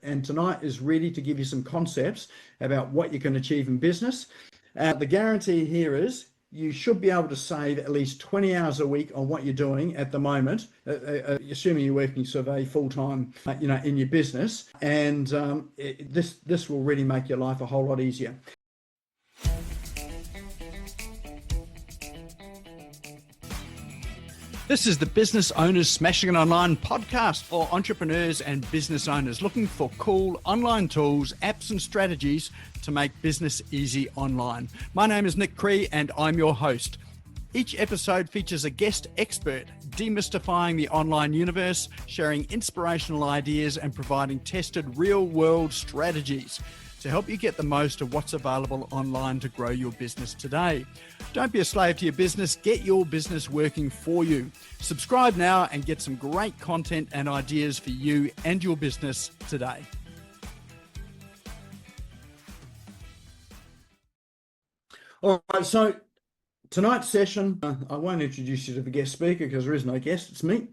and tonight is really to give you some concepts about what you can achieve in business. The guarantee here is you should be able to save at least 20 hours a week on what you're doing at the moment, assuming you're working sort of a full-time, in your business. And this will really make your life a whole lot easier. This is the Business Owners Smashing It Online podcast for entrepreneurs and business owners looking for cool online tools, apps and strategies to make business easy online. My name is Nick Cree and I'm your host. Each episode features a guest expert demystifying the online universe, sharing inspirational ideas and providing tested real-world strategies to help you get the most of what's available online to grow your business today. Don't be a slave to your business, get your business working for you. Subscribe now and get some great content and ideas for you and your business today. All right, so tonight's session, I won't introduce you to the guest speaker because there is no guest, it's me.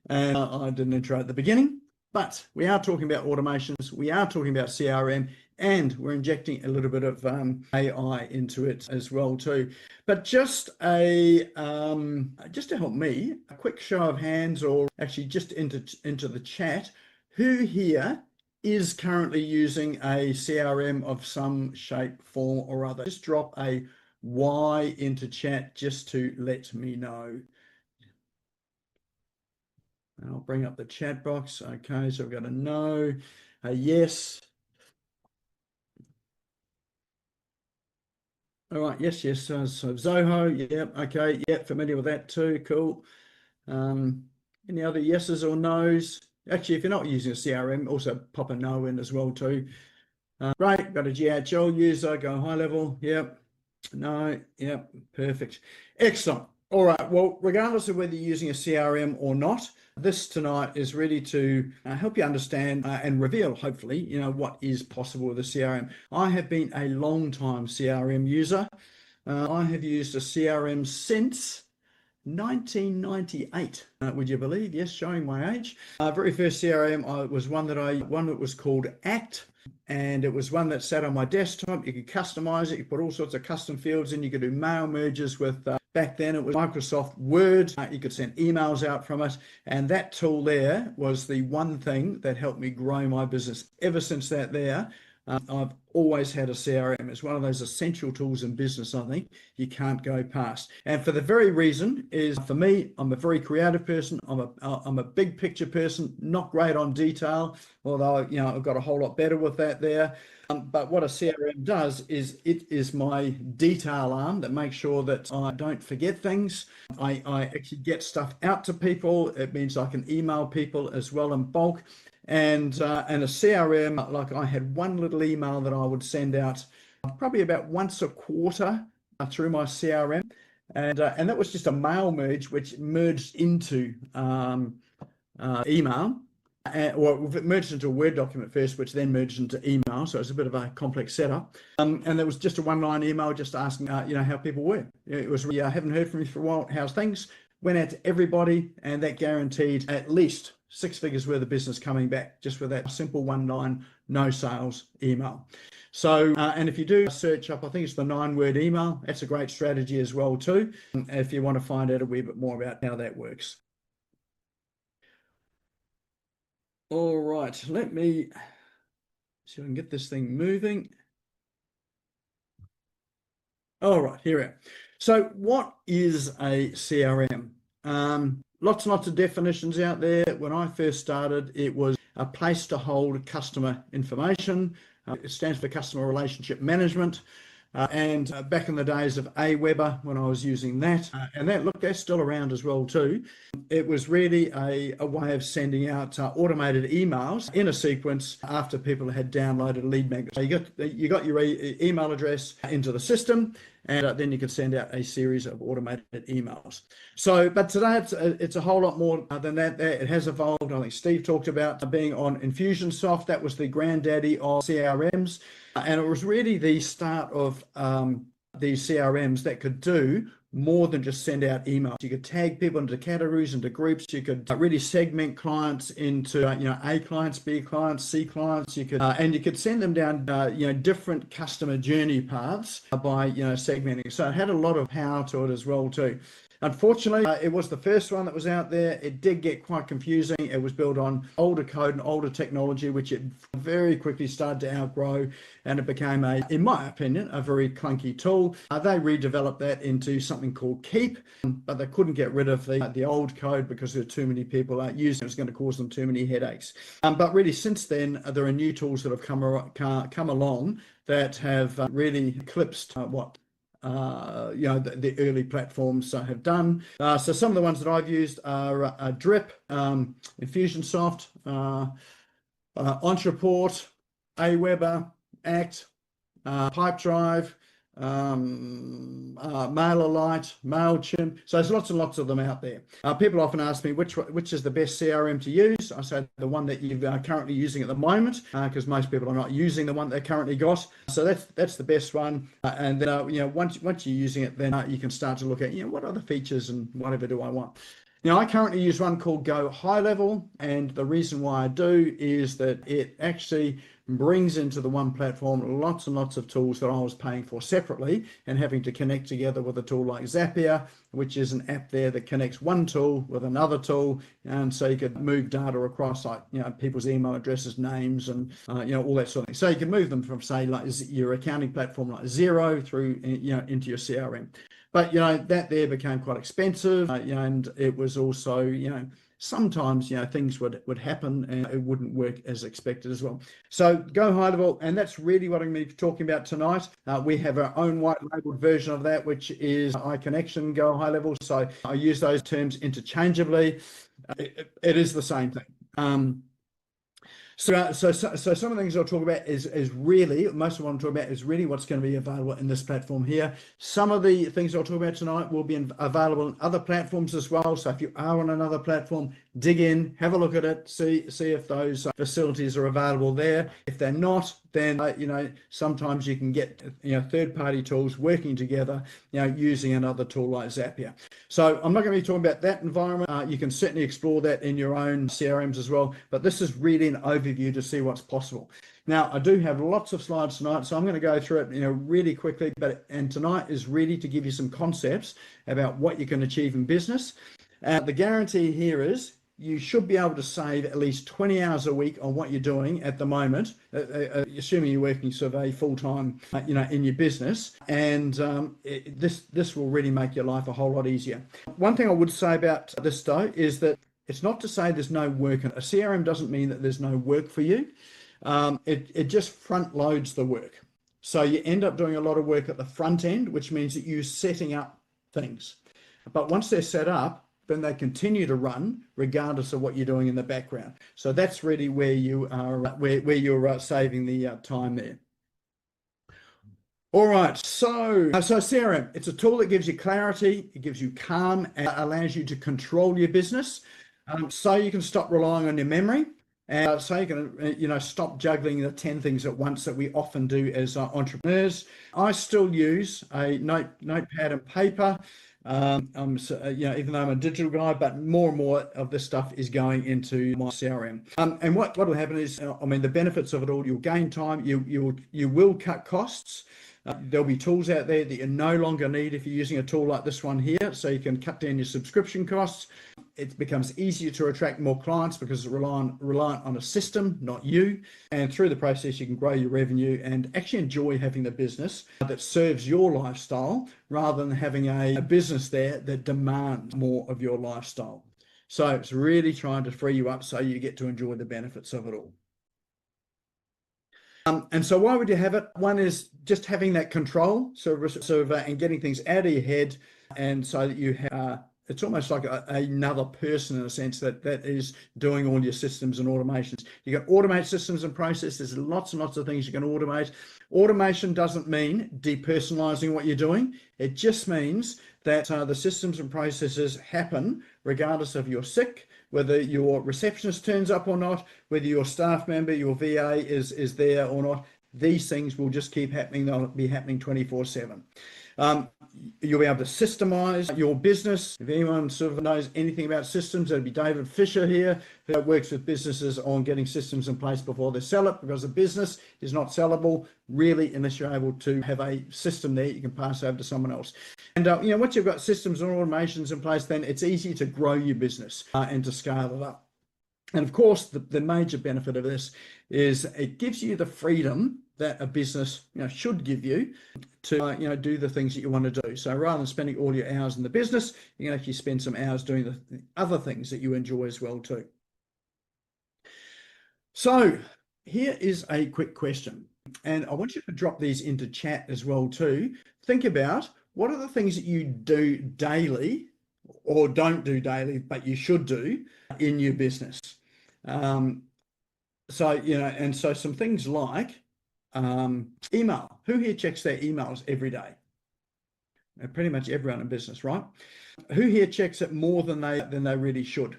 And I did an intro at the beginning, but we are talking about automations, we are talking about CRM, and we're injecting a little bit of AI into it as well too. But just to help me, a quick show of hands, or actually just into the chat, who here is currently using a CRM of some shape, form or other? Just drop a Y into chat just to let me know. I'll bring up the chat box. Okay, so I've got a no, a yes. All right, yes. So Zoho, yep, okay, yep, familiar with that too, cool. Any other yeses or nos? Actually, if you're not using a CRM, also pop a no in as well too. Great, got a GHL user, go high level, yep, no, yep, perfect. Excellent. All right, well, regardless of whether you're using a CRM or not, this tonight is really to help you understand and reveal, hopefully, what is possible with a CRM. I have been a long time CRM user. I have used a CRM since 1998. Would you believe? Yes, showing my age. Very first CRM was one that was called Act. And it was one that sat on my desktop. You could customize it. You put all sorts of custom fields in. You could do mail merges with, back then it was Microsoft Word. You could send emails out from it. And that tool there was the one thing that helped me grow my business. Ever since that I've always had a CRM. It's one of those essential tools in business, I think, you can't go past. And for the very reason is, for me, I'm a very creative person. I'm a big picture person, not great on detail, although, I've got a whole lot better with that there. But what a CRM does is it is my detail arm that makes sure that I don't forget things. I actually get stuff out to people. It means I can email people as well in bulk. And a CRM, like I had one little email that I would send out probably about once a quarter through my CRM. And that was just a mail merge, which merged into email. Well, it merged into a Word document first, which then merged into email. So it's a bit of a complex setup. And there was just a one-line email just asking, how people were. It was, I haven't heard from you for a while. How's things? Went out to everybody, and that guaranteed at least 6 figures worth of business coming back just with that simple one-line, no sales email. So, and if you do search up, I think it's the 9-word email. That's a great strategy as well too, if you want to find out a wee bit more about how that works. All right, let me see if I can get this thing moving. All right, here we are. So what is a CRM? Lots and lots of definitions out there. When I first started, it was a place to hold customer information. It stands for customer relationship management. And back in the days of Aweber, when I was using that, and that's still around as well too. It was really a way of sending out automated emails in a sequence after people had downloaded a lead magnet. So you got your email address into the system, and then you could send out a series of automated emails. So, but today it's a whole lot more than that. It has evolved. I think Steve talked about being on Infusionsoft. That was the granddaddy of CRMs. And it was really the start of these CRMs that could do more than just send out emails. You could tag people into categories, into groups. You could really segment clients into A clients, B clients, C clients. You could and you could send them down different customer journey paths by segmenting. So it had a lot of power to it as well too. Unfortunately, it was the first one that was out there. It did get quite confusing. It was built on older code and older technology, which it very quickly started to outgrow, and it became in my opinion, a very clunky tool. They redeveloped that into something called Keep, but they couldn't get rid of the old code because there were too many people using it. It was going to cause them too many headaches. But really, since then, there are new tools that have come along that have really eclipsed what the early platforms have done. So some of the ones that I've used are Drip, Infusionsoft, Ontraport, Aweber, Act, Pipedrive, MailerLite, MailChimp. So there's lots and lots of them out there. People often ask me which is the best CRM to use. I say the one that you're currently using at the moment, because most people are not using the one they currently got. So that's the best one. And then once you're using it, then you can start to look at what other features and whatever do I want. Now, I currently use one called Go High Level, and the reason why I do is that it actually brings into the one platform lots and lots of tools that I was paying for separately and having to connect together with a tool like Zapier, which is an app there that connects one tool with another tool, and so you could move data across, like people's email addresses, names, and all that sort of thing. So you can move them from, say, like your accounting platform like Xero through into your CRM. But that there became quite expensive, and it was also sometimes things would happen and it wouldn't work as expected as well. So Go High Level, and that's really what I'm going to be talking about tonight. We have our own white labeled version of that, which is iConnection Go High Level. So I use those terms interchangeably. It is the same thing. So some of the things I'll talk about is really, most of what I'm talking about is really what's going to be available in this platform here. Some of the things I'll talk about tonight will be available on other platforms as well. So if you are on another platform, dig in, have a look at it, see if those facilities are available there. If they're not, then sometimes you can get third-party tools working together, using another tool like Zapier. So I'm not going to be talking about that environment. You can certainly explore that in your own CRMs as well, but this is really an overview to see what's possible. Now, I do have lots of slides tonight, so I'm going to go through it really quickly, and tonight is really to give you some concepts about what you can achieve in business. The guarantee here is you should be able to save at least 20 hours a week on what you're doing at the moment, assuming you're working sort of a full-time, in your business. And this will really make your life a whole lot easier. One thing I would say about this, though, is that it's not to say there's no work. A CRM doesn't mean that there's no work for you. It just front loads the work. So you end up doing a lot of work at the front end, which means that you're setting up things. But once they're set up, then they continue to run regardless of what you're doing in the background. So that's really where you are, where you're saving the time there. All right, so CRM, it's a tool that gives you clarity, it gives you calm, and allows you to control your business, so you can stop relying on your memory, and so you can stop juggling the 10 things at once that we often do as entrepreneurs. I still use a notepad and paper. Even though I'm a digital guy, but more and more of this stuff is going into my CRM. And what will happen is, the benefits of it all, you'll gain time, you will cut costs. There'll be tools out there that you no longer need if you're using a tool like this one here, so you can cut down your subscription costs. It becomes easier to attract more clients because it's reliant on a system, not you. And through the process, you can grow your revenue and actually enjoy having the business that serves your lifestyle rather than having a business there that demands more of your lifestyle. So it's really trying to free you up so you get to enjoy the benefits of it all. And so why would you have it? One is just having that control, and getting things out of your head, and so that you have, it's almost like another person in a sense that is doing all your systems and automations. You can automate systems and processes. There's lots and lots of things you can automate. Automation doesn't mean depersonalizing what you're doing. It just means that the systems and processes happen regardless of you're sick, whether your receptionist turns up or not, whether your staff member, your VA is there or not. These things will just keep happening. They'll be happening 24/7. You'll be able to systemize your business. If anyone sort of knows anything about systems, it'd be David Fisher here, who works with businesses on getting systems in place before they sell it, because a business is not sellable really unless you're able to have a system there you can pass over to someone else. And once you've got systems and automations in place, then it's easy to grow your business and to scale it up. And of course, the major benefit of this is it gives you the freedom that a business should give you to do the things that you want to do. So rather than spending all your hours in the business, you can actually spend some hours doing the other things that you enjoy as well too. So here is a quick question, and I want you to drop these into chat as well too. Think about what are the things that you do daily or don't do daily, but you should do in your business. So some things like email. Who here checks their emails every day? Pretty much everyone in business, right? Who here checks it more than they really should?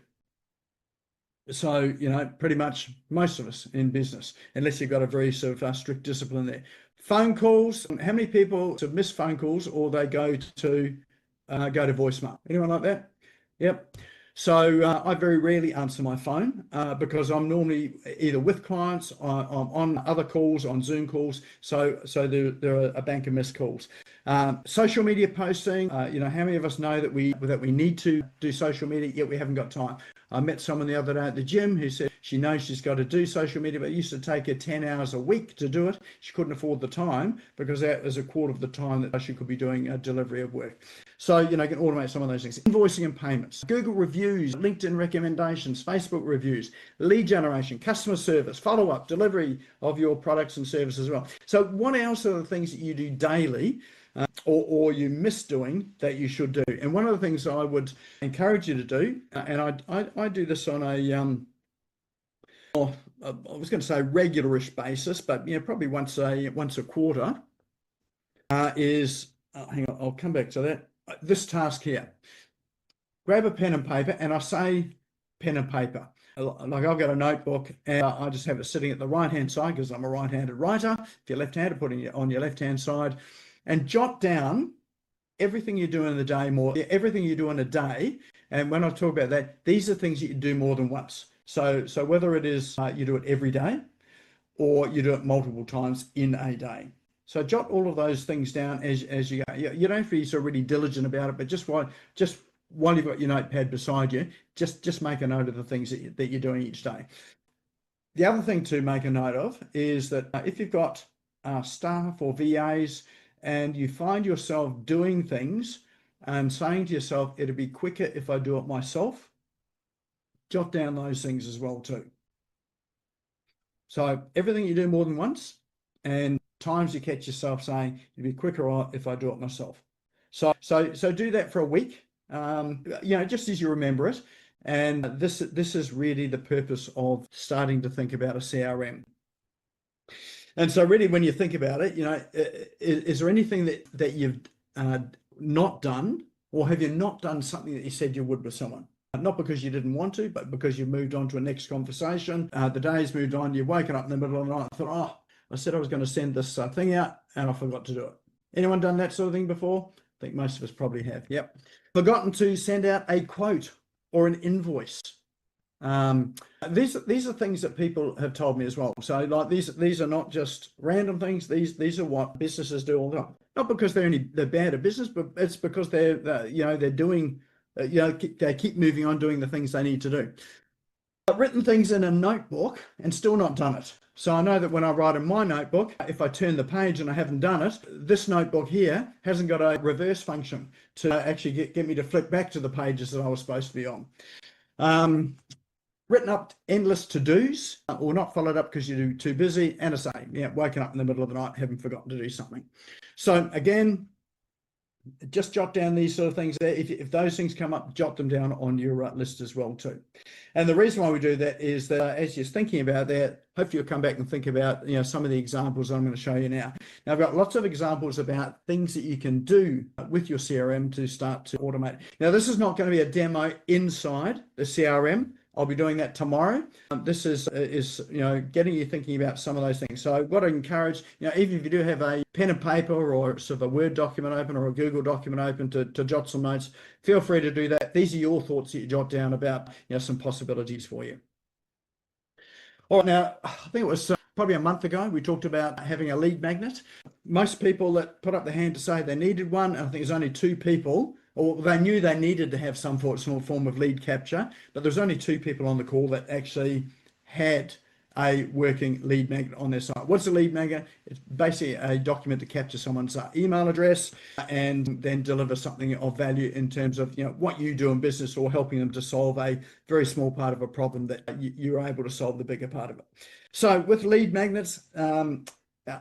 So, pretty much most of us in business, unless you've got a very sort of strict discipline there. Phone calls. How many people sort of miss phone calls or they go to voicemail? Anyone like that? Yep. So I very rarely answer my phone because I'm normally either with clients, I'm on other calls, on Zoom calls. So there are a bank of missed calls. Social media posting. How many of us know that we need to do social media, yet we haven't got time? I met someone the other day at the gym who said she knows she's got to do social media, but it used to take her 10 hours a week to do it. She couldn't afford the time because that was a quarter of the time that she could be doing a delivery of work. So, you can automate some of those things. Invoicing and payments, Google reviews, LinkedIn recommendations, Facebook reviews, lead generation, customer service, follow-up, delivery of your products and services as well. So what else are the things that you do daily or you miss doing that you should do? And one of the things I would encourage you to do, and I do this on a, I was going to say regularish basis, but probably once a quarter, is, hang on, I'll come back to that. This task here, grab a pen and paper, and I say pen and paper. Like I've got a notebook and I just have it sitting at the right-hand side because I'm a right-handed writer. If you're left-handed, put it on your left-hand side and jot down everything you do in the day everything you do in a day. And when I talk about that, these are things that you do more than once. So whether it is you do it every day or you do it multiple times in a day. So jot all of those things down as you go. You don't have to be so really diligent about it, but just while you've got your notepad beside you, just make a note of the things that you're doing each day. The other thing to make a note of is that if you've got staff or VAs and you find yourself doing things and saying to yourself, it'd be quicker if I do it myself, jot down those things as well too. So everything you do more than once, and times you catch yourself saying it'd be quicker if I do it myself. So do that for a week, just as you remember it. And this is really the purpose of starting to think about a CRM. And so really when you think about it, is there anything that you've not done, or have you not done something that you said you would with someone? Not because you didn't want to, but because you've moved on to a next conversation. The day's moved on, you've woken up in the middle of the night and thought, I said I was going to send this thing out and I forgot to do it. Anyone done that sort of thing before? I think most of us probably have. Yep. Forgotten to send out a quote or an invoice. These are things that people have told me as well. So like these are not just random things. These are what businesses do all the time. Not because they're bad at business, but it's because they're doing, they keep moving on doing the things they need to do. I've written things in a notebook and still not done it. So I know that when I write in my notebook, if I turn the page and I haven't done it, this notebook here hasn't got a reverse function to actually get me to flip back to the pages that I was supposed to be on. Written up endless to-dos or not followed up because you're too busy, and I say, waking up in the middle of the night, haven't forgotten to do something. So again, just jot down these sort of things there. If those things come up, jot them down on your list as well too. And the reason why we do that is that as you're thinking about that, hopefully you'll come back and think about some of the examples I'm going to show you now. Now I've got lots of examples about things that you can do with your CRM to start to automate. Now this is not going to be a demo inside the CRM. I'll be doing that tomorrow. This is getting you thinking about some of those things. So what I encourage, even if you do have a pen and paper or sort of a Word document open or a Google document open to jot some notes, feel free to do that. These are your thoughts that you jot down about some possibilities for you. All right, now I think it was probably a month ago we talked about having a lead magnet. Most people that put up their hand to say they needed one, I think there's only 2 people, or they knew they needed to have some form of lead capture, but there's only 2 people on the call that actually had a working lead magnet on their site. What's a lead magnet? It's basically a document to capture someone's email address and then deliver something of value in terms of what you do in business, or helping them to solve a very small part of a problem that you're able to solve the bigger part of it. So with lead magnets,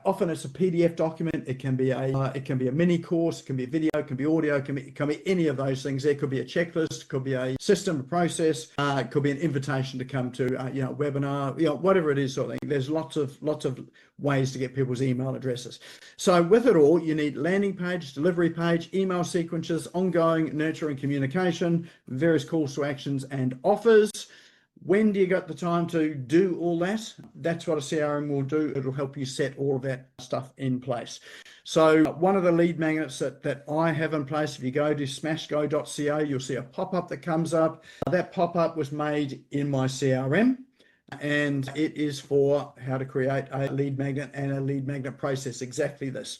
often it's a PDF document. It can be a mini course, it can be a video, it can be audio, it can be any of those things. There could be a checklist, it could be a system, a process, it could be an invitation to come to a webinar, whatever it is sort of thing. There's lots of ways to get people's email addresses. So with it all, you need landing page, delivery page, email sequences, ongoing nurturing communication, various calls to actions and offers. When do you got the time to do all that? That's what a CRM will do. It'll help you set all of that stuff in place. So one of the lead magnets that I have in place, if you go to smashgo.co, you'll see a pop-up that comes up. That pop-up was made in my CRM, and it is for how to create a lead magnet and a lead magnet process, exactly this.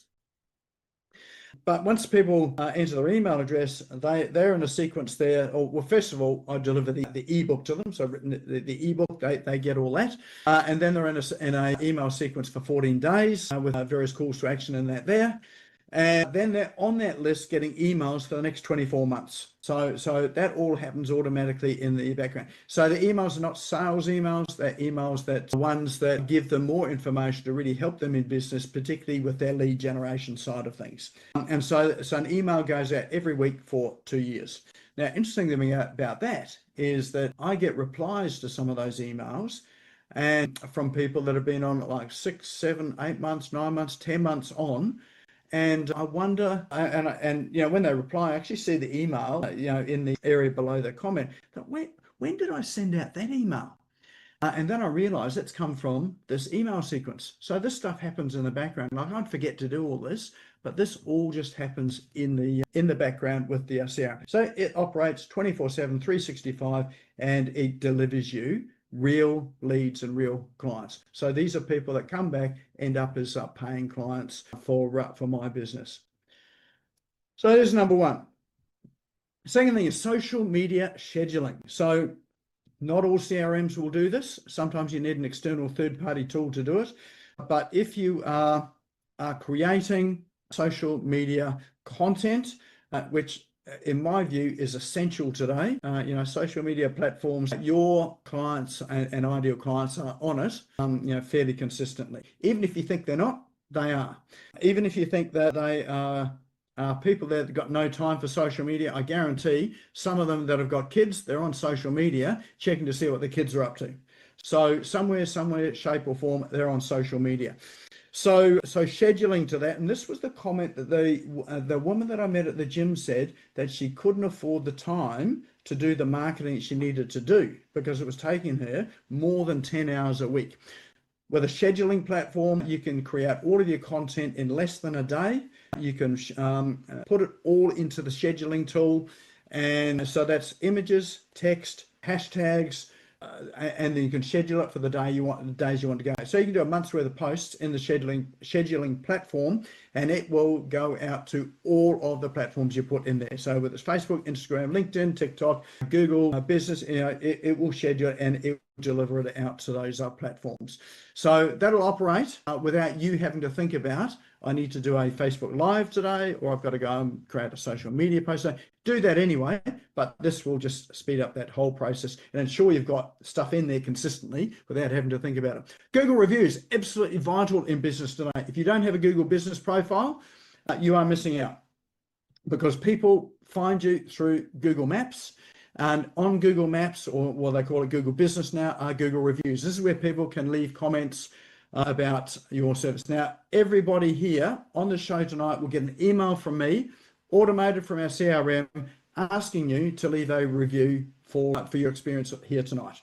But once people enter their email address, they're in a sequence there. Well, first of all, I deliver the ebook to them. So I've written the ebook, they get all that. And then they're in an email sequence for 14 days with various calls to action in that there. And then they're on that list getting emails for the next 24 months. So that all happens automatically in the background. So the emails are not sales emails, they're emails that ones that give them more information to really help them in business, particularly with their lead generation side of things. And so an email goes out every week for 2 years. Now, interesting thing about that is that I get replies to some of those emails and from people that have been on like 6, 7, 8 months, 9 months, 10 months on. And I wonder, and when they reply, I actually see the email, in the area below the comment. But when did I send out that email? And then I realize it's come from this email sequence. So this stuff happens in the background. Like, I'd forget to do all this, but this all just happens in the background with the CRM. So it operates 24/7, 365, and it delivers you real leads and real clients. So these are people that come back, end up as paying clients for my business. So there's number one. Second thing is social media scheduling. So not all CRMs will do this. Sometimes you need an external third-party tool to do it. But if you are creating social media content, which in my view is essential today, social media platforms, your clients and ideal clients are on it, fairly consistently. Even if you think they're not, they are. Even if you think that they are people that have got no time for social media, I guarantee some of them that have got kids, they're on social media checking to see what the kids are up to. So somewhere, shape or form, they're on social media. So scheduling to that, and this was the comment that the woman that I met at the gym said, that she couldn't afford the time to do the marketing she needed to do because it was taking her more than 10 hours a week. With a scheduling platform, you can create all of your content in less than a day. You can put it all into the scheduling tool, and so that's images, text, hashtags, and then you can schedule it for the days you want to go. So you can do a month's worth of posts in the scheduling platform, and it will go out to all of the platforms you put in there. So whether it's Facebook, Instagram, LinkedIn, TikTok, Google Business, it will schedule it and it will deliver it out to those platforms. So that'll operate without you having to think about, I need to do a Facebook Live today, or I've got to go and create a social media post. Do that anyway, but this will just speed up that whole process and ensure you've got stuff in there consistently without having to think about it. Google reviews, absolutely vital in business today. If you don't have a Google business profile, you are missing out, because people find you through Google Maps. And on Google Maps, or what they call it Google Business now, are Google reviews. This is where people can leave comments about your service. Now, everybody here on the show tonight will get an email from me, automated from our CRM, asking you to leave a review for your experience here tonight.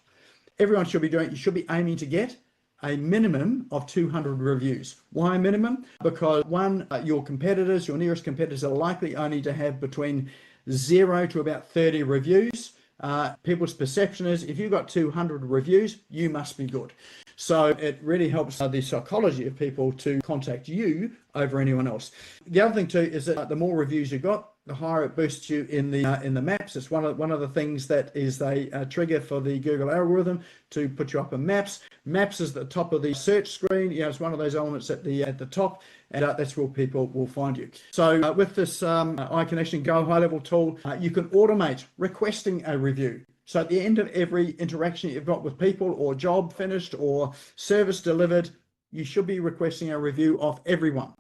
Everyone should be doing, you should be aiming to get a minimum of 200 reviews. Why minimum? Because one, your competitors, your nearest competitors are likely only to have between 0 to about 30 reviews. People's perception is if you've got 200 reviews, you must be good. So it really helps the psychology of people to contact you over anyone else. The other thing too is that the more reviews you've got, the higher it boosts you in the maps. It's one of the things that is a trigger for the Google algorithm to put you up in maps. Maps is at the top of the search screen. It's one of those elements at the top, and that's where people will find you. So with this iConnection Go high level tool, you can automate requesting a review. So at the end of every interaction you've got with people, or job finished, or service delivered, you should be requesting a review of everyone.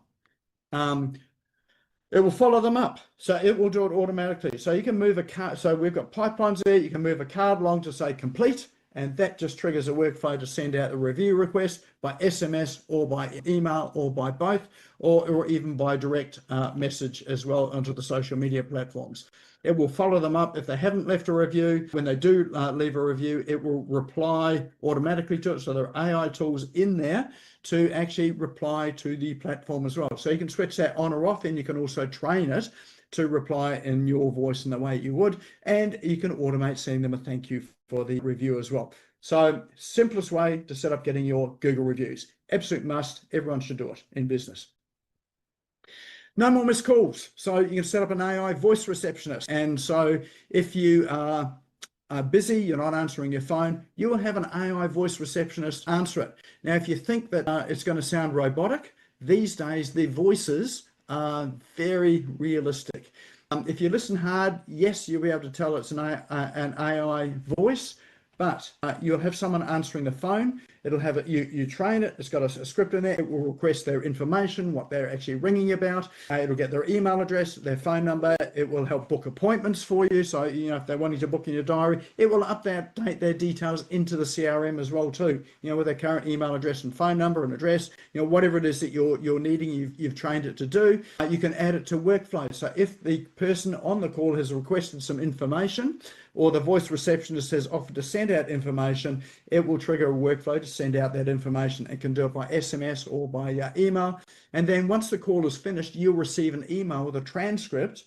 It will follow them up. So it will do it automatically. So you can move a card. So we've got pipelines there. You can move a card along to say complete, and that just triggers a workflow to send out a review request by SMS or by email or by both, or even by direct message as well onto the social media platforms. It will follow them up. If they haven't left a review, when they do leave a review, it will reply automatically to it. So there are AI tools in there to actually reply to the platform as well. So you can switch that on or off, and you can also train it to reply in your voice in the way you would, and you can automate sending them a thank you for the review as well. So simplest way to set up getting your Google reviews. Absolute must. Everyone should do it in business. No more missed calls. So you can set up an AI voice receptionist. And so if you are busy, you're not answering your phone, you will have an AI voice receptionist answer it. Now, if you think that it's going to sound robotic, these days the voices are very realistic. If you listen hard, yes, you'll be able to tell it's an AI voice, but you'll have someone answering the phone. It'll have it, you train it, it's got a script in there, it will request their information, what they're actually ringing about, it'll get their email address, their phone number, it will help book appointments for you. So, if they're wanting to book in your diary, it will update their details into the CRM as well too, with their current email address and phone number and address, whatever it is that you're needing, you've trained it to do. You can add it to workflow. So if the person on the call has requested some information, or the voice receptionist has offered to send out information, it will trigger a workflow to send out that information. It can do it by SMS or by email. And then once the call is finished, you'll receive an email with a transcript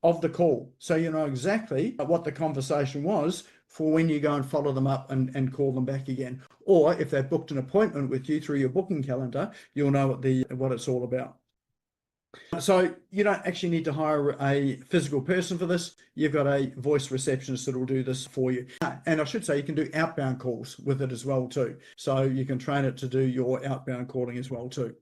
of the call. So you know exactly what the conversation was for when you go and follow them up and call them back again. Or if they've booked an appointment with you through your booking calendar, you'll know what it's all about. So you don't actually need to hire a physical person for this. You've got a voice receptionist that will do this for you. And I should say you can do outbound calls with it as well too. So you can train it to do your outbound calling as well too.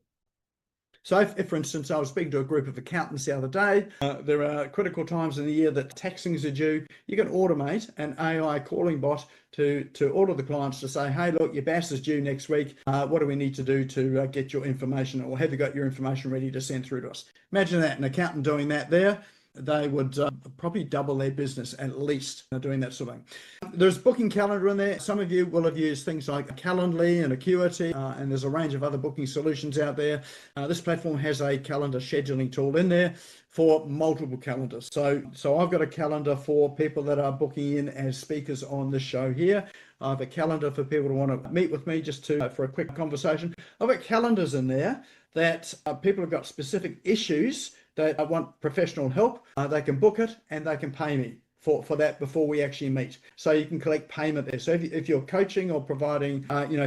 So if, for instance, I was speaking to a group of accountants the other day, there are critical times in the year that taxings are due. You can automate an AI calling bot to order the clients to say, hey, look, your BAS is due next week. What do we need to do to get your information, or have you got your information ready to send through to us? Imagine that, an accountant doing that there. They would probably double their business at least doing that sort of thing. There's booking calendar in there. Some of you will have used things like Calendly and Acuity, and there's a range of other booking solutions out there. This platform has a calendar scheduling tool in there for multiple calendars. So I've got a calendar for people that are booking in as speakers on this show here. I have a calendar for people to want to meet with me just for a quick conversation. I've got calendars in there that people have got specific issues. They want professional help, they can book it and they can pay me for that before we actually meet. So you can collect payment there. So if you're coaching or providing,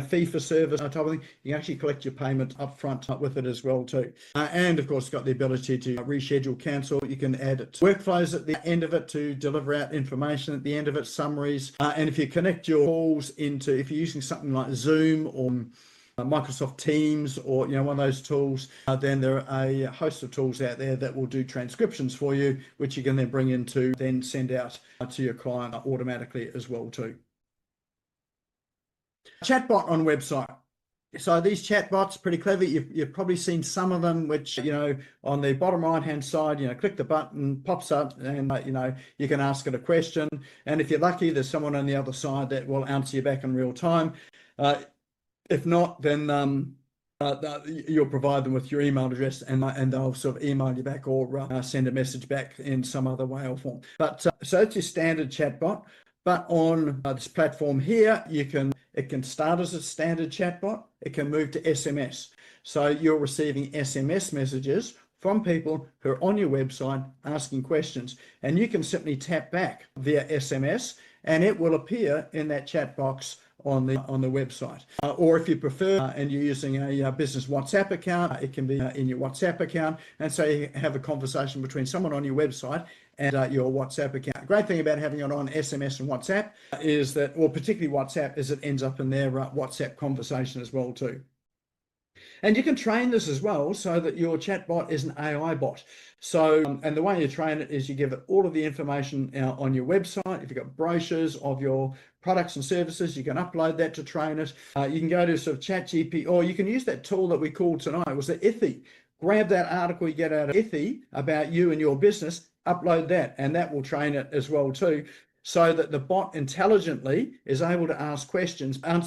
fee for service type of thing, you can actually collect your payment up front with it as well too. And of course, it's got the ability to reschedule, cancel. You can add it to workflows at the end of it to deliver out information at the end of it, summaries. And if you connect your calls if you're using something like Zoom or Microsoft Teams or one of those tools, then there are a host of tools out there that will do transcriptions for you, which you can then bring in to then send out to your client automatically as well too. Chatbot on website. So these chatbots, pretty clever. You've probably seen some of them, which, on the bottom right-hand side, click the button, pops up, and, you can ask it a question. And if you're lucky, there's someone on the other side that will answer you back in real time. If not, then you'll provide them with your email address, and they'll sort of email you back or send a message back in some other way or form. But so it's your standard chatbot. But on this platform here, it can start as a standard chatbot. It can move to SMS. So you're receiving SMS messages from people who are on your website asking questions, and you can simply tap back via SMS and it will appear in that chat box on the website. Or if you prefer and you're using a business WhatsApp account, it can be in your WhatsApp account, and so you have a conversation between someone on your website and your WhatsApp account. Great thing about having it on SMS and WhatsApp is that, or particularly WhatsApp, is it ends up in their WhatsApp conversation as well too. And you can train this as well so that your chatbot is an AI bot. So, and the way you train it is you give it all of the information on your website. If you've got brochures of your products and services, you can upload that to train it. You can go to sort of ChatGPT, or you can use that tool that we called tonight. It was the Ithi. Grab that article you get out of Ithi about you and your business, upload that, and that will train it as well too, so that the bot intelligently is able to answer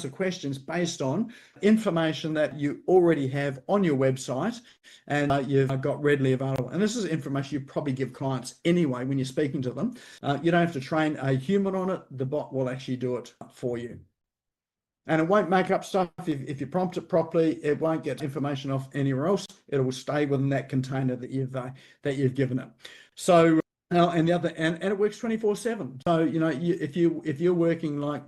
questions based on information that you already have on your website and you've got readily available. And this is information you probably give clients anyway when you're speaking to them. You don't have to train a human on it. The bot will actually do it for you. And it won't make up stuff. If you prompt it properly, it won't get information off anywhere else. It will stay within that container that you've given it. So and it works 24/7. So if you're working like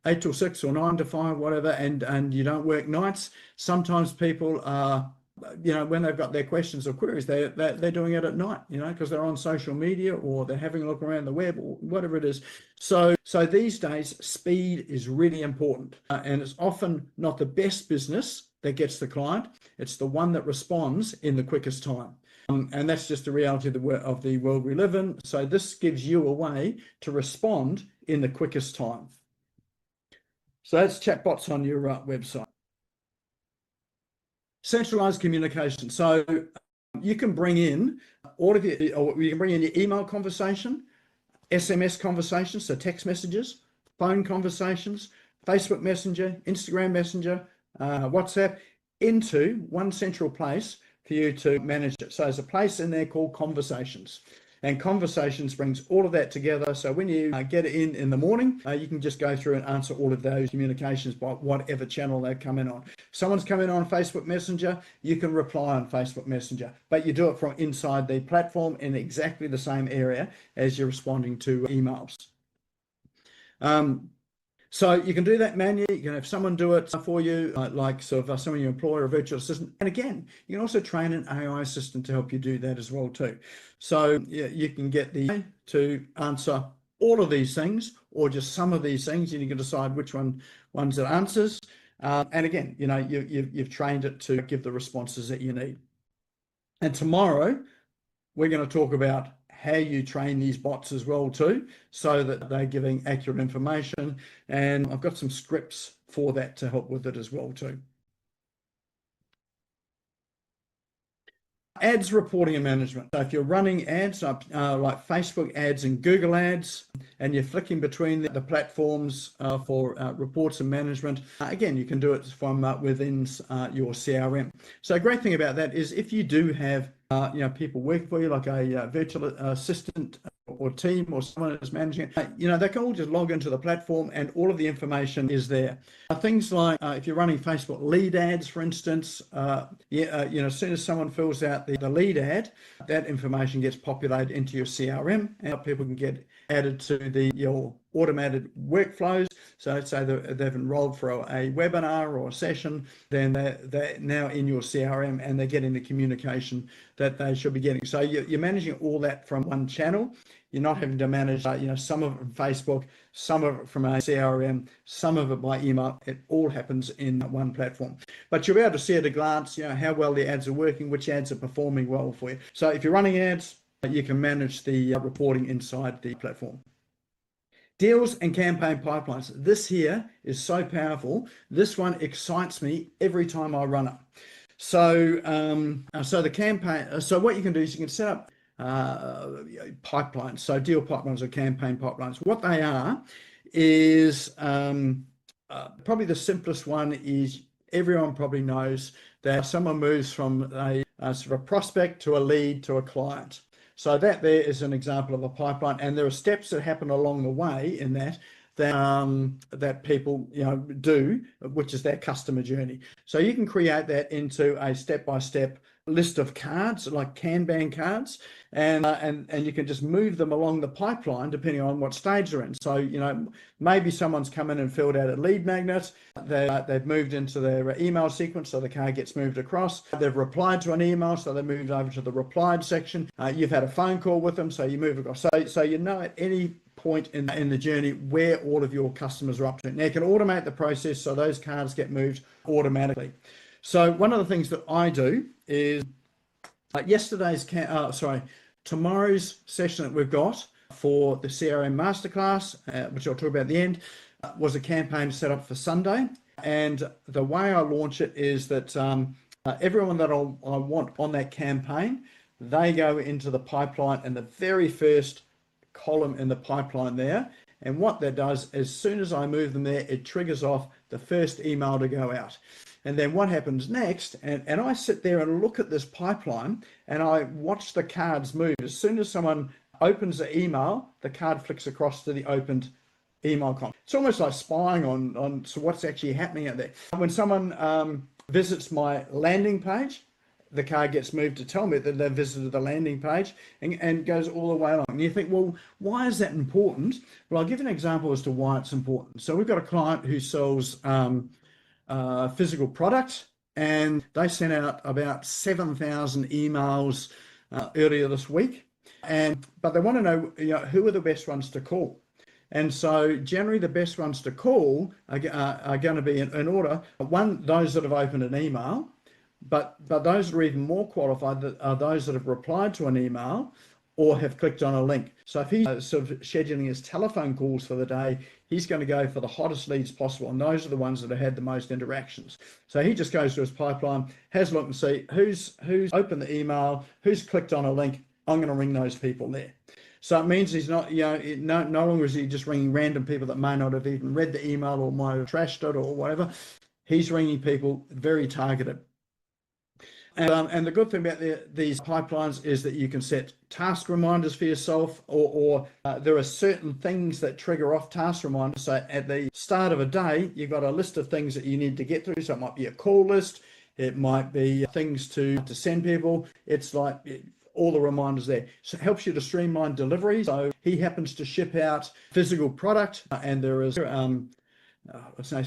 8 till 6 or 9 to 5, whatever, and you don't work nights, sometimes people are, when they've got their questions or queries, they're doing it at night, because they're on social media or they're having a look around the web or whatever it is. So these days, speed is really important, and it's often not the best business that gets the client. It's the one that responds in the quickest time. And that's just the reality of the world we live in. So this gives you a way to respond in the quickest time. So that's chatbots on your website. Centralized communication. So you can bring in you can bring in your email conversation, SMS conversations, so text messages, phone conversations, Facebook Messenger, Instagram Messenger, WhatsApp, into one central place for you to manage it. So there's a place in there called Conversations, and Conversations brings all of that together. So when you get it in the morning, you can just go through and answer all of those communications by whatever channel they come in on. Someone's come in on Facebook Messenger, you can reply on Facebook Messenger, but you do it from inside the platform in exactly the same area as you're responding to emails. So you can do that manually. You can have someone do it for you, like sort of someone you employ or a virtual assistant. And again, you can also train an AI assistant to help you do that as well too. So you can get the AI to answer all of these things or just some of these things, and you can decide which ones it answers. And again, you've trained it to give the responses that you need. And tomorrow, we're going to talk about how you train these bots as well too, so that they're giving accurate information. And I've got some scripts for that to help with it as well too. Ads reporting and management. So if you're running ads like Facebook ads and Google ads, and you're flicking between the platforms for reports and management, again, you can do it from within your CRM. So a great thing about that is if you do have people working for you, like a virtual assistant or team or someone that's managing it, they can all just log into the platform and all of the information is there. Things like if you're running Facebook lead ads, for instance, as soon as someone fills out the lead ad, that information gets populated into your CRM, and people can get added to your automated workflows. So let's say they've enrolled for a webinar or a session, then they're now in your CRM and they're getting the communication that they should be getting. So you're managing all that from one channel. You're not having to manage, some of it from Facebook, some of it from a CRM, some of it by email. It all happens in one platform. But you'll be able to see at a glance, how well the ads are working, which ads are performing well for you. So if you're running ads, you can manage the reporting inside the platform. Deals and campaign pipelines. This here is so powerful. This one excites me every time I run it. So, the campaign. So what you can do is you can set up pipelines. So deal pipelines or campaign pipelines. What they are is probably the simplest one is everyone probably knows that someone moves from a sort of a prospect to a lead to a client. So that there is an example of a pipeline, and there are steps that happen along the way in that that people do, which is their customer journey. So you can create that into a step-by-step list of cards, like Kanban cards, and you can just move them along the pipeline depending on what stage they're in. So maybe someone's come in and filled out a lead magnet, they've moved into their email sequence, so the card gets moved across. They've replied to an email, so they moved over to the replied section. You've had a phone call with them, so you move across. So at any point in the journey where all of your customers are up to. Now you can automate the process so those cards get moved automatically. So one of the things that I do is tomorrow's session that we've got for the CRM masterclass, which I'll talk about at the end, was a campaign set up for Sunday. And the way I launch it is that everyone that I want on that campaign, they go into the pipeline in the very first column in the pipeline there. And what that does, as soon as I move them there, it triggers off the first email to go out. And then what happens next, and I sit there and look at this pipeline and I watch the cards move. As soon as someone opens the email, the card flicks across to the opened email column. It's almost like spying on what's actually happening out there. When someone visits my landing page, the card gets moved to tell me that they've visited the landing page and goes all the way along. And you think, well, why is that important? Well, I'll give an example as to why it's important. So we've got a client who sells physical products, and they sent out about 7,000 emails earlier this week. But they want to know, who are the best ones to call. And so generally the best ones to call are going to be in order. One, those that have opened an email. But those that are even more qualified are those that have replied to an email or have clicked on a link. So if he's sort of scheduling his telephone calls for the day, he's going to go for the hottest leads possible. And those are the ones that have had the most interactions. So he just goes to his pipeline, has a look and see who's opened the email, who's clicked on a link. I'm going to ring those people there. So it means he's not, no longer is he just ringing random people that may not have even read the email or might have trashed it or whatever. He's ringing people very targeted. And the good thing about these pipelines is that you can set task reminders for yourself, or there are certain things that trigger off task reminders. So at the start of a day, you've got a list of things that you need to get through. So it might be a call list. It might be things to send people. it's like all the reminders there. So it helps you to streamline delivery. So he happens to ship out physical product, and there is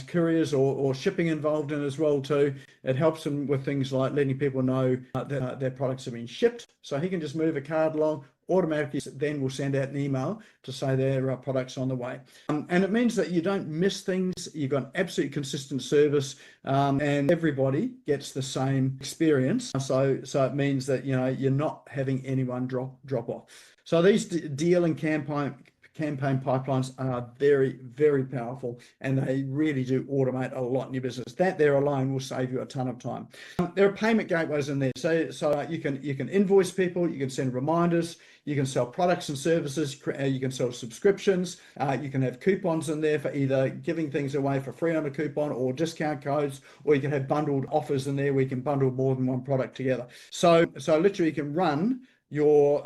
couriers or shipping involved in as well too. It helps them with things like letting people know that their products have been shipped. So he can just move a card along, automatically then will send out an email to say their product's on the way. And it means that you don't miss things. You've got absolutely consistent service, and everybody gets the same experience. So it means that you're not having anyone drop off. So these deal and campaign pipelines are very, very powerful, and they really do automate a lot in your business. That there alone will save you a ton of time. There are payment gateways in there. So you can invoice people, you can send reminders, you can sell products and services, you can sell subscriptions, you can have coupons in there for either giving things away for free on a coupon or discount codes, or you can have bundled offers in there where you can bundle more than one product together. So literally you can run your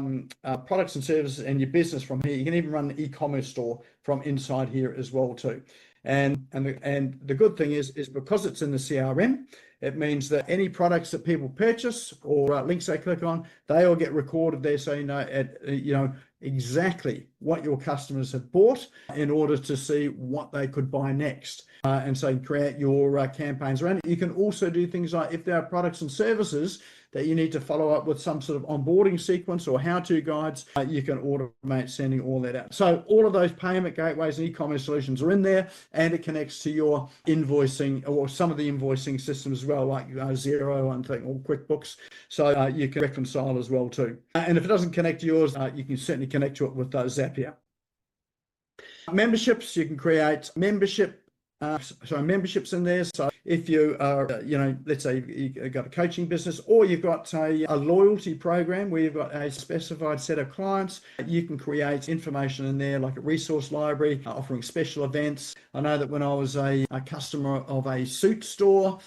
products and services and your business from here. You can even run an e-commerce store from inside here as well too. And the good thing is because it's in the CRM, it means that any products that people purchase or links they click on, they all get recorded there, so you know exactly what your customers have bought in order to see what they could buy next. And so you create your campaigns around it. You can also do things like, if there are products and services that you need to follow up with some sort of onboarding sequence or how-to guides, you can automate sending all that out. So all of those payment gateways and e-commerce solutions are in there, and it connects to your invoicing or some of the invoicing systems as well, like Xero and or QuickBooks. So you can reconcile as well too. And if it doesn't connect to yours, you can certainly connect to it with Zapier. Memberships, you can create memberships in there. So if you are, let's say you've got a coaching business, or you've got a loyalty program where you've got a specified set of clients, you can create information in there like a resource library, offering special events. I know that when I was a customer of a suit store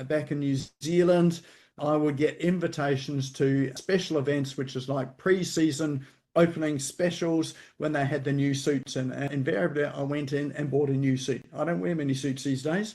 back in New Zealand, I would get invitations to special events, which is like pre-season opening specials when they had the new suits, and invariably I went in and bought a new suit. I don't wear many suits these days,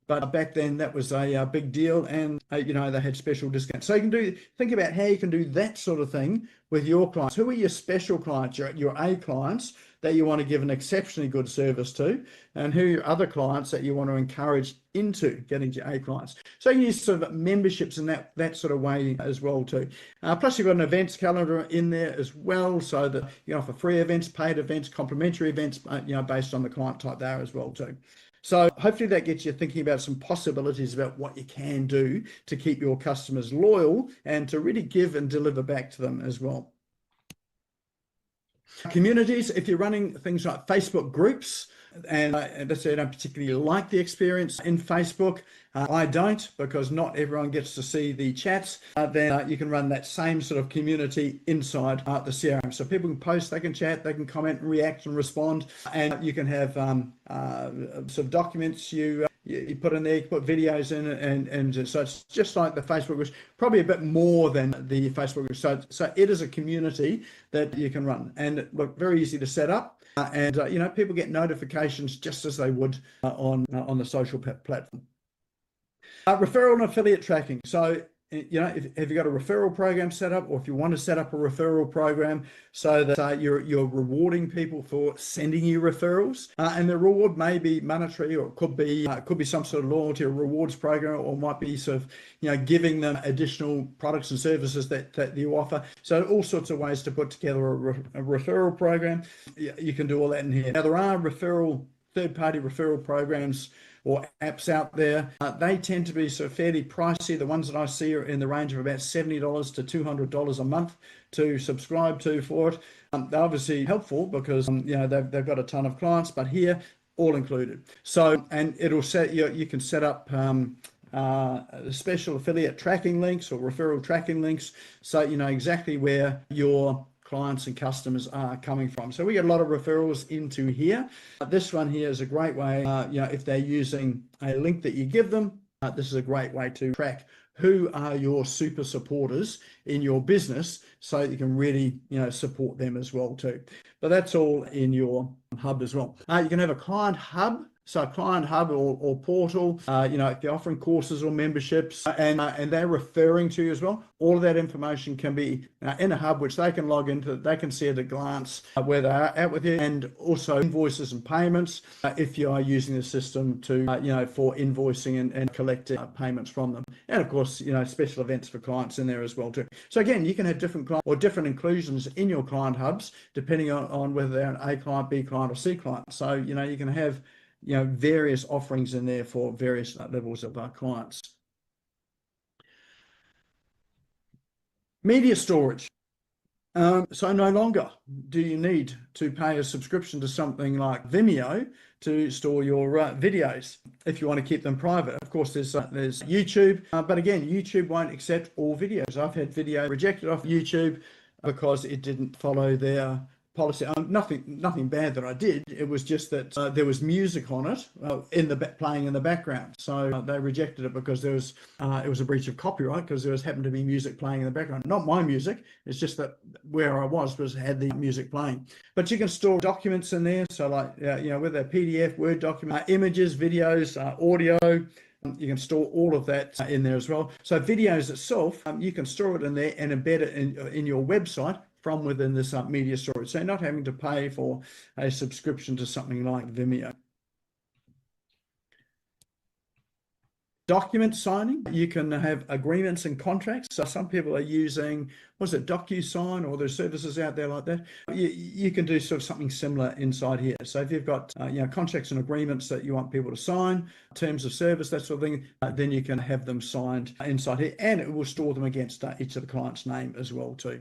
but back then that was a big deal, and they had special discounts. So you can think about how you can do that sort of thing with your clients. Who are your special clients, your A clients that you want to give an exceptionally good service to, and who are your other clients that you want to encourage into getting to A clients. So you can use sort of memberships in that sort of way as well too. Plus you've got an events calendar in there as well, so that you can offer free events, paid events, complimentary events, based on the client type there as well too. So hopefully that gets you thinking about some possibilities about what you can do to keep your customers loyal and to really give and deliver back to them as well. Communities, if you're running things like Facebook groups, and let's say I don't particularly like the experience in Facebook, I don't, because not everyone gets to see the chats, then you can run that same sort of community inside the CRM. So people can post, they can chat, they can comment, react and respond, and you can have sort of documents you put in there, you put videos in, and so it's just like the Facebook group, probably a bit more than the Facebook group. So it is a community that you can run, and look, very easy to set up. And people get notifications just as they would on the social platform. Referral and affiliate tracking. So if you've got a referral program set up, or if you want to set up a referral program so that you're rewarding people for sending you referrals, and the reward may be monetary, or it could be some sort of loyalty or rewards program, or might be sort of giving them additional products and services that you offer. So all sorts of ways to put together a referral program. You can do all that in here. Now there are third-party referral programs or apps out there. They tend to be sort of fairly pricey. The ones that I see are in the range of about $70 to $200 a month to subscribe to for it. They're obviously helpful because they've got a ton of clients, but here all included. So, and it'll set you can set up special affiliate tracking links or referral tracking links, so you know exactly where your clients and customers are coming from. So we get a lot of referrals into here. This one here is a great way, if they're using a link that you give them, this is a great way to track who are your super supporters in your business, so you can really, support them as well too. But that's all in your hub as well. You can have a client hub. So a client hub or portal, if you're offering courses or memberships, and they're referring to you as well, all of that information can be in a hub, which they can log into. They can see at a glance where they are at with you, and also invoices and payments if you are using the system to, for invoicing and collecting payments from them. And of course, special events for clients in there as well too. So again, you can have different client or different inclusions in your client hubs depending on whether they're an A client, B client, or C client. So you can have various offerings in there for various levels of our clients. Media storage. So no longer do you need to pay a subscription to something like Vimeo to store your videos if you want to keep them private. Of course, there's YouTube, but again, YouTube won't accept all videos. I've had video rejected off YouTube because it didn't follow their policy. Nothing bad that I did. It was just that there was music on it playing in the background. So they rejected it because it was a breach of copyright, because there happened to be music playing in the background. Not my music. It's just that where I was had the music playing. But you can store documents in there. So like whether a PDF, Word document, images, videos, audio. You can store all of that in there as well. So videos itself, you can store it in there and embed it in your website from within this media storage. So not having to pay for a subscription to something like Vimeo. Document signing, you can have agreements and contracts. So some people are using, DocuSign, or there's services out there like that. You can do sort of something similar inside here. So if you've got contracts and agreements that you want people to sign, terms of service, that sort of thing, then you can have them signed inside here, and it will store them against each of the client's name as well too.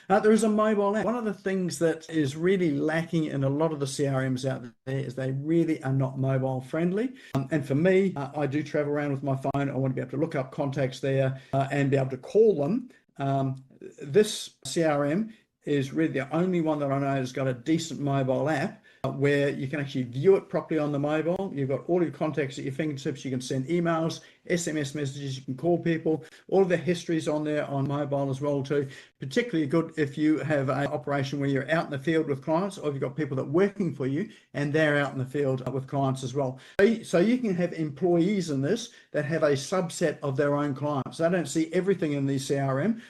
There is a mobile app. One of the things that is really lacking in a lot of the CRMs out there is they really are not mobile friendly. And for me, I do travel around with my phone. I want to be able to look up contacts there and be able to call them. This CRM is really the only one that I know has got a decent mobile app where you can actually view it properly on the mobile. You've got all your contacts at your fingertips. You can send emails, SMS messages, you can call people. All of the histories on there on mobile as well too. Particularly good if you have an operation where you're out in the field with clients, or you've got people that are working for you and they're out in the field with clients as well. So you can have employees in this that have a subset of their own clients. They don't see everything in the CRM.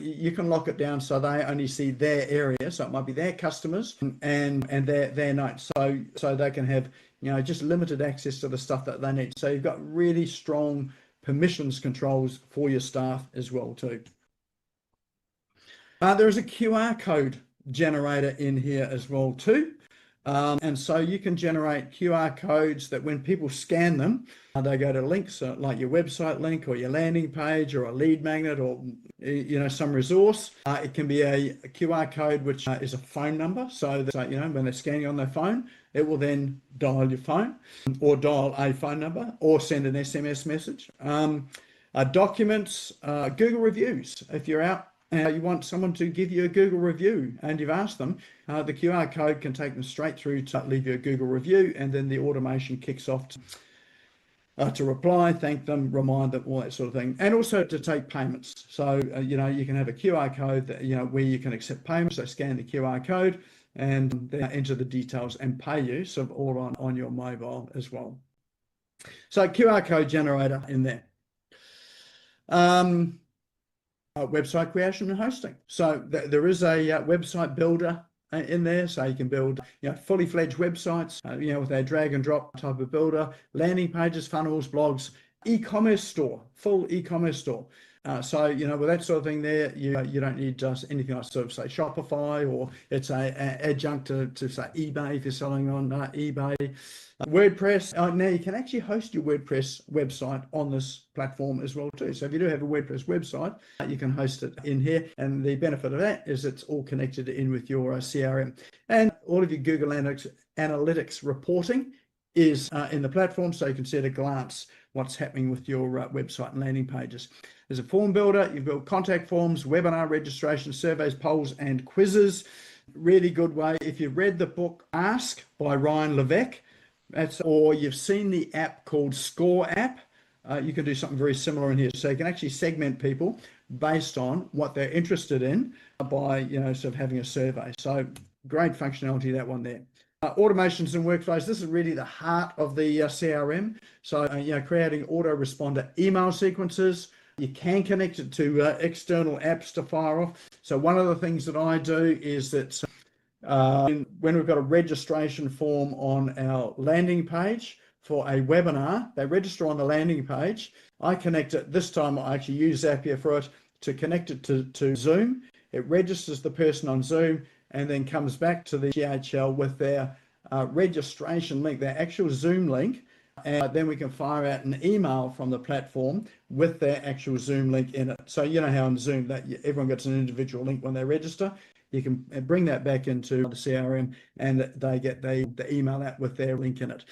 You can lock it down so they only see their area. So it might be their customers and their notes. So they can have, just limited access to the stuff that they need. So you've got really strong permissions controls for your staff as well too. There is a QR code generator in here as well too. And so you can generate QR codes that when people scan them, they go to links like your website link or your landing page or a lead magnet or some resource. It can be a QR code which is a phone number, so that when they're scanning on their phone, it will then dial your phone or dial a phone number or send an SMS message. Documents, Google reviews. If you're out you want someone to give you a Google review and you've asked them, the QR code can take them straight through to leave you a Google review, and then the automation kicks off to reply, thank them, remind them, all that sort of thing, and also to take payments. So you can have a QR code that where you can accept payments. So scan the QR code and then enter the details and pay you, so all on your mobile as well. So QR code generator in there. Website creation and hosting. So there is a website builder in there, so you can build fully fledged websites with a drag and drop type of builder, landing pages, funnels, blogs, e-commerce store, full e-commerce store. So with that sort of thing there, you don't need just anything like sort of say Shopify, or it's a adjunct to say eBay if you're selling on eBay. WordPress. Now you can actually host your WordPress website on this platform as well too. So if you do have a WordPress website, you can host it in here, and the benefit of that is it's all connected in with your CRM, and all of your Google Analytics reporting is in the platform, so you can see at a glance what's happening with your website and landing pages. There's a form builder. You've built contact forms, webinar registration, surveys, polls, and quizzes. Really good way. If you've read the book Ask by Ryan Levesque, or you've seen the app called Score app, you can do something very similar in here. So you can actually segment people based on what they're interested in by sort of having a survey. So great functionality, that one there. Automations and workflows. This is really the heart of the CRM. So creating autoresponder email sequences. You can connect it to external apps to fire off. So one of the things that I do is that when we've got a registration form on our landing page for a webinar, they register on the landing page. I connect it. This time I actually use Zapier for it to connect it to Zoom. It registers the person on Zoom and then comes back to the GHL with their registration link, their actual Zoom link. And then we can fire out an email from the platform with their actual Zoom link in it. So you know how on Zoom that everyone gets an individual link when they register. You can bring that back into the CRM, and they get the email out with their link in it.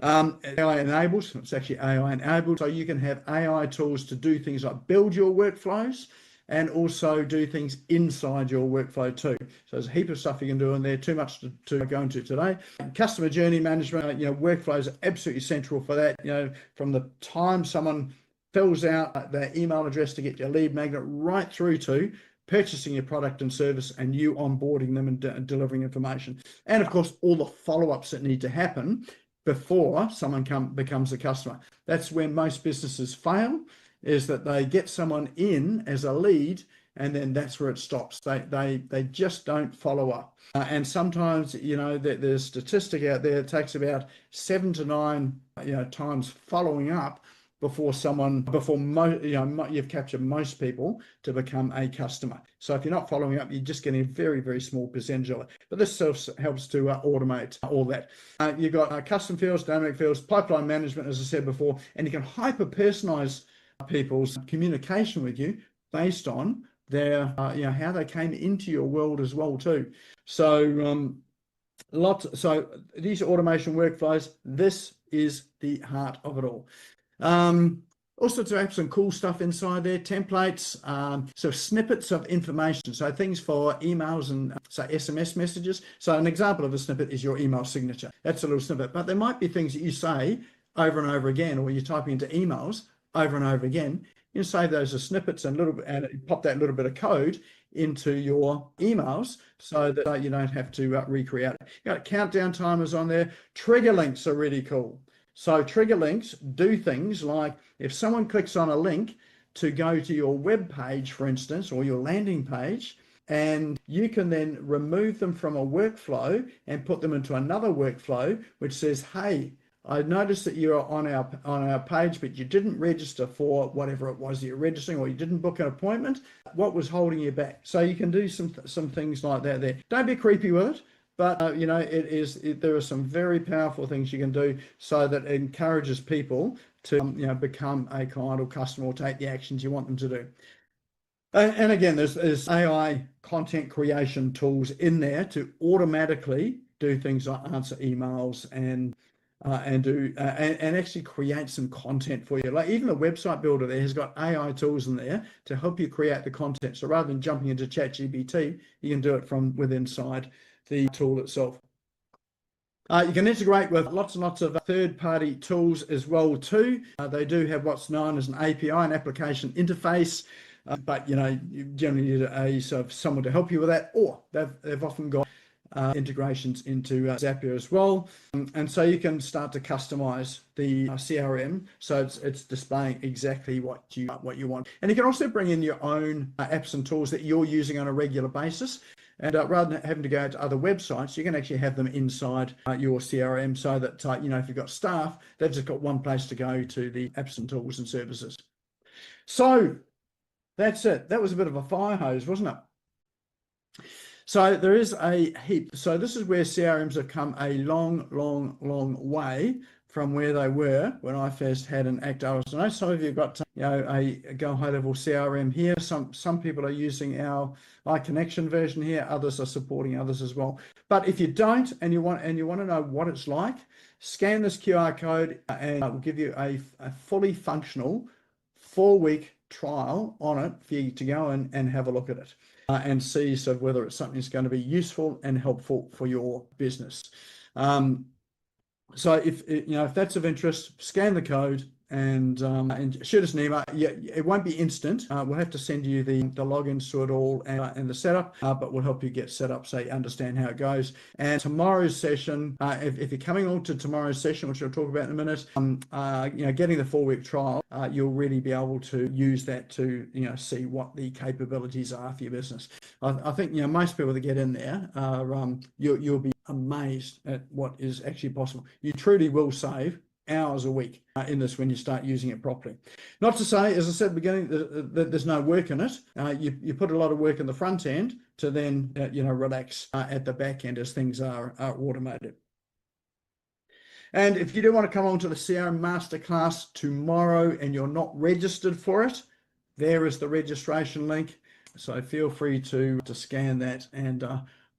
AI enabled. It's actually AI enabled. So you can have AI tools to do things like build your workflows and also do things inside your workflow too. So there's a heap of stuff you can do in there, too much to go into today. Customer journey management, workflows are absolutely central for that. From the time someone fills out their email address to get your lead magnet right through to purchasing your product and service and you onboarding them and delivering information. And of course, all the follow-ups that need to happen before someone becomes a customer. That's where most businesses fail, is that they get someone in as a lead and then that's where it stops. They just don't follow up. And sometimes, there's a statistic out there, it takes about 7 to 9 times following up before you've captured most people to become a customer. So if you're not following up, you're just getting a very, very small percentage of it. But this helps to automate all that. You've got custom fields, dynamic fields, pipeline management, as I said before, and you can hyper-personalize people's communication with you based on their, how they came into your world as well too. So so these automation workflows, this is the heart of it all. All sorts of apps and cool stuff inside there, templates, so snippets of information. So things for emails and say SMS messages. So an example of a snippet is your email signature. That's a little snippet, but there might be things that you say over and over again, or you're typing into emails over and over again. You save those as snippets and pop that little bit of code into your emails so that you don't have to recreate it. You got countdown timers on there. Trigger links are really cool. So trigger links do things like if someone clicks on a link to go to your web page, for instance, or your landing page, and you can then remove them from a workflow and put them into another workflow, which says, hey, I noticed that you're on our page, but you didn't register for whatever it was that you're registering, or you didn't book an appointment. What was holding you back? So you can do some things like that there. Don't be creepy with it. But there are some very powerful things you can do so that it encourages people to become a client or customer or take the actions you want them to do. And again, there's AI content creation tools in there to automatically do things like answer emails and actually create some content for you. Like even the website builder there has got AI tools in there to help you create the content. So rather than jumping into ChatGPT, you can do it from within inside the tool itself. You can integrate with lots and lots of third-party tools as well too. They do have what's known as an API, an application interface, but you generally need someone to help you with that, or they've often got integrations into Zapier as well, and so you can start to customize the CRM so it's displaying exactly what you want. And you can also bring in your own apps and tools that you're using on a regular basis. And rather than having to go to other websites, you can actually have them inside your CRM so that, if you've got staff, they've just got one place to go to the apps and tools and services. So that's it. That was a bit of a fire hose, wasn't it? So there is a heap. So this is where CRMs have come a long, long, long way from where they were when I first had an Active. I know some of you have got a Go High Level CRM here. Some people are using our iConnection version here. Others are supporting others as well. But if you don't and you want to know what it's like, scan this QR code and it will give you a fully functional 4-week trial on it for you to go and have a look at it and see whether it's something that's going to be useful and helpful for your business. So if that's of interest, scan the code and shoot us an email. Yeah, it won't be instant. We'll have to send you the logins to it all and the setup, but we'll help you get set up so you understand how it goes. And tomorrow's session, if you're coming on to tomorrow's session, which I'll talk about in a minute, getting the 4-week trial, you'll really be able to use that to see what the capabilities are for your business. I think most people that get in there you'll be amazed at what is actually possible. You truly will save hours a week in this when you start using it properly. Not to say, as I said at the beginning, that there's no work in it. You put a lot of work in the front end to then relax at the back end as things are automated. And if you do want to come on to the CRM Masterclass tomorrow and you're not registered for it, there is the registration link. So feel free to scan that and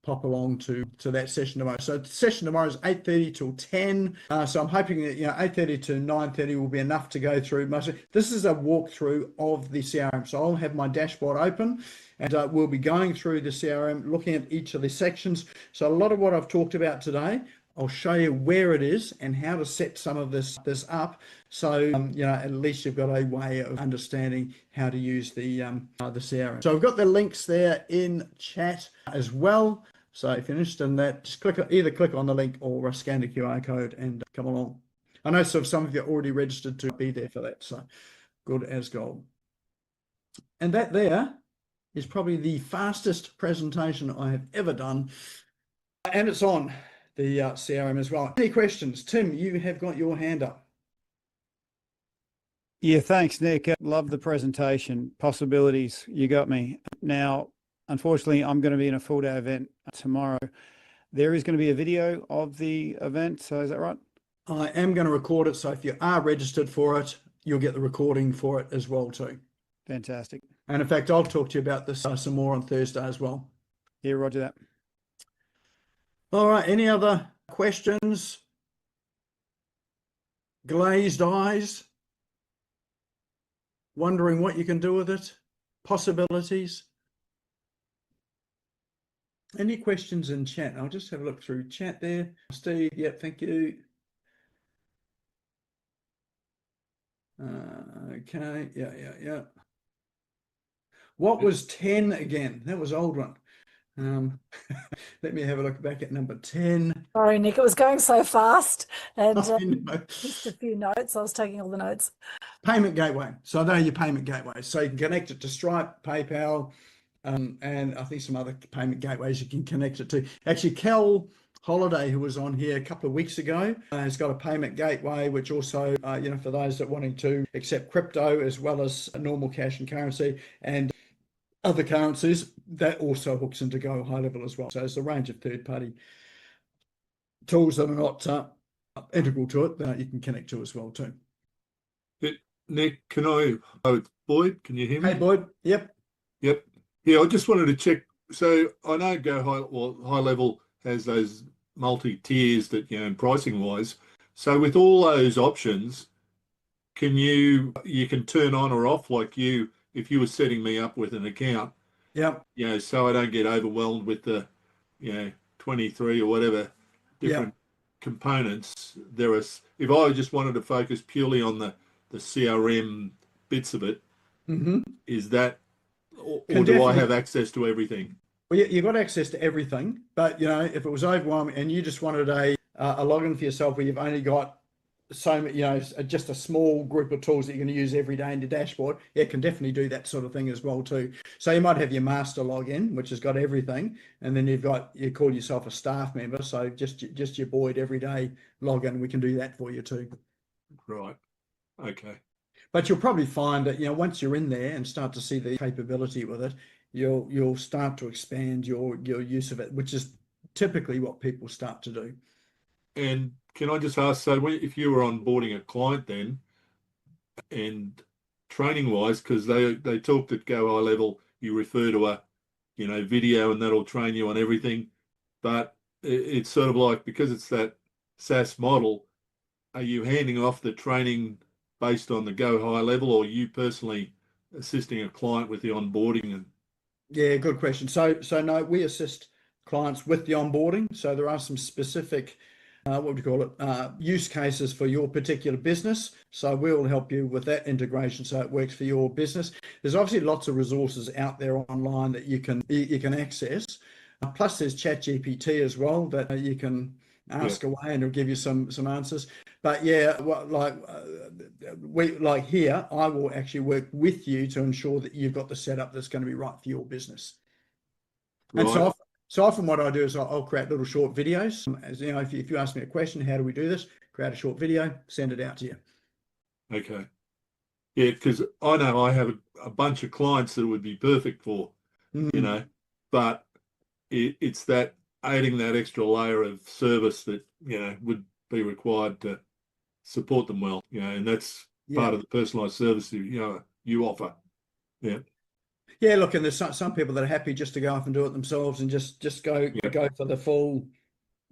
pop along to that session tomorrow. So the session tomorrow is 8:30 till 10. So I'm hoping that 8:30 to 9:30 will be enough to go through most of it. This is a walkthrough of the CRM. So I'll have my dashboard open and we'll be going through the CRM, looking at each of the sections. So a lot of what I've talked about today, I'll show you where it is and how to set some of this up. So at least you've got a way of understanding how to use the CRM. So I've got the links there in chat as well. So if you're interested in that, just either click on the link or scan the QR code and come along. I know some of you are already registered to be there for that. So good as gold. And that there is probably the fastest presentation I have ever done. And it's on the CRM as well. Any questions? Tim, you have got your hand up. Yeah, thanks, Nick. Love the presentation. Possibilities, you got me. Now, unfortunately, I'm going to be in a full-day event tomorrow. There is going to be a video of the event, so is that right? I am going to record it, so if you are registered for it, you'll get the recording for it as well too. Fantastic. And in fact, I'll talk to you about this some more on Thursday as well. Yeah, roger that. All right, any other questions? Glazed eyes? Wondering what you can do with it? Possibilities? Any questions in chat? I'll just have a look through chat there. Steve, yep, thank you. Okay, yeah. What was 10 again? That was old one. Let me have a look back at number 10. Sorry, Nick, it was going so fast and Just a few notes. I was taking all the notes. Payment gateway. So they're your payment gateways. So you can connect it to Stripe, PayPal, and I think some other payment gateways you can connect it to. Actually, Cal Holiday, who was on here a couple of weeks ago, has got a payment gateway, which also, for those that wanting to accept crypto as well as normal cash and currency and other currencies, that also hooks into Go High Level as well. So there's a range of third-party tools that are not integral to it that you can connect to as well too. Nick, it's Boyd, can you hear me? Hey, Boyd. Yep. Yeah, I just wanted to check. So I know Go High Level has those multi-tiers that, pricing wise. So with all those options, you can turn on or off if you were setting me up with an account. Yep. So I don't get overwhelmed with the, 23 or whatever different components. If I just wanted to focus purely on the CRM bits of it, is that, or do I have access to everything? Well, you've got access to everything, but if it was overwhelming and you just wanted a login for yourself where you've only got just a small group of tools that you're going to use every day in your dashboard, it can definitely do that sort of thing as well too. So you might have your master login, which has got everything, and then you call yourself a staff member, so just your Boyd everyday login, we can do that for you too. Right. Okay. But you'll probably find that once you're in there and start to see the capability with it, you'll start to expand your use of it, which is typically what people start to do. And can I just ask, so if you were onboarding a client then, and training wise, because they talked at Go High Level, you refer to a video and that'll train you on everything, but it's sort of like, because it's that SaaS model, are you handing off the training based on the Go High Level, or you personally assisting a client with the onboarding? Yeah, good question. So no, we assist clients with the onboarding. So there are some specific, what would you call it, use cases for your particular business. So we'll help you with that integration so it works for your business. There's obviously lots of resources out there online that you can access. Plus there's ChatGPT as well that you can ask away and it'll give you some answers. But yeah, we here, I will actually work with you to ensure that you've got the setup that's going to be right for your business. Right. And so often what I do is I'll create little short videos. As if you ask me a question, how do we do this? Create a short video, send it out to you. Okay. Yeah, because I know I have a bunch of clients that it would be perfect for, but it's that adding that extra layer of service that, would be required to support them well, and that's part of the personalized service you offer. Yeah. Yeah, look, and there's some people that are happy just to go off and do it themselves and just go for the full.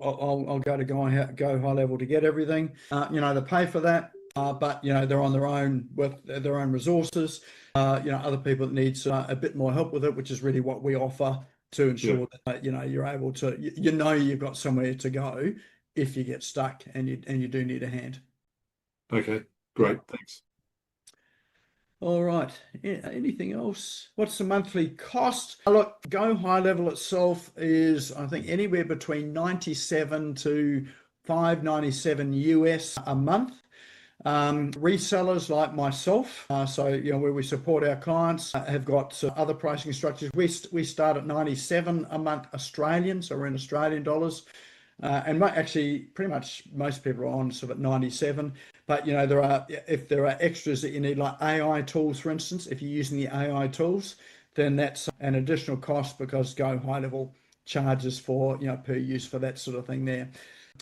I'll go to Go High Level to get everything. They pay for that, but they're on their own with their own resources. Other people that needs a bit more help with it, which is really what we offer to ensure that you're able to you've got somewhere to go if you get stuck and you do need a hand. Okay, great, thanks. All right. Yeah, anything else? What's the monthly cost? Look, Go High Level itself is, I think, anywhere between 97 to 597 US a month. Resellers like myself, where we support our clients, have got other pricing structures. We start at 97 a month Australian, so we're in Australian dollars. And actually, pretty much most people are on sort of at 97. But if there are extras that you need, like AI tools, for instance, if you're using the AI tools, then that's an additional cost because Go High Level charges for per use for that sort of thing there.